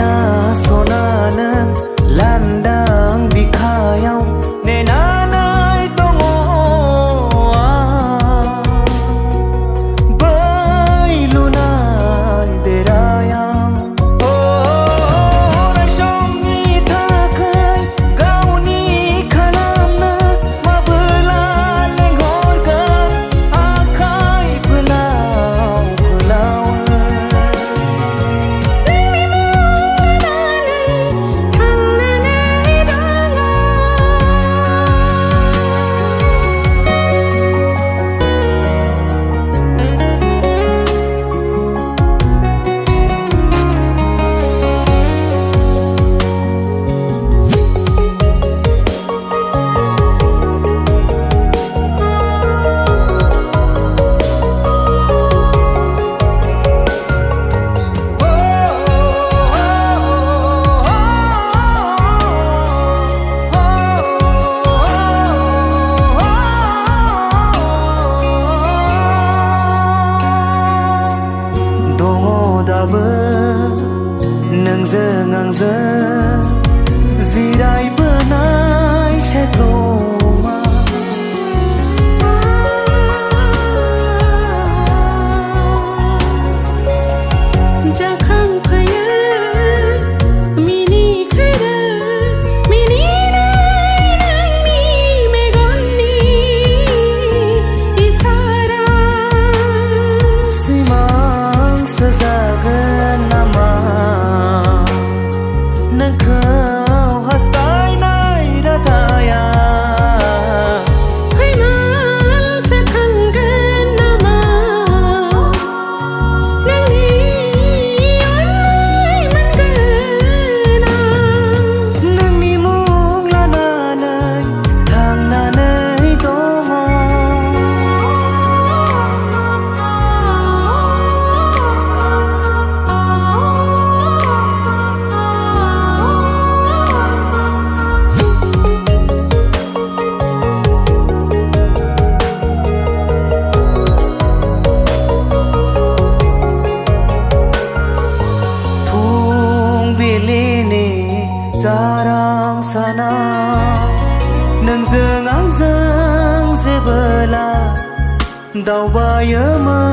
ना सना नों लांदां बिखायाव नेनानै दङ बै लुनाय देरायाव अराय समनि थाखाय गावनि खालामनो माबोला लेंहरगोन आखाइ फोलाव फोलाव दाबो नोंजों आंजों जिरायबोनाय सेथमा जाखांफैयो मिनिखायो मिनिनाय नोंनि मेगननि इसारा सिमांसो जागोन नामा नोंखौ हास्थायनाय रादाया फैमालसो थांगोन नामा नोंनि अननाय मोनगोन आं नोंनि मुं लानानै थांनानै दङ फुंबिलिनि जारां सानाव नोंजों आंजों जेबोला दावबायोमोन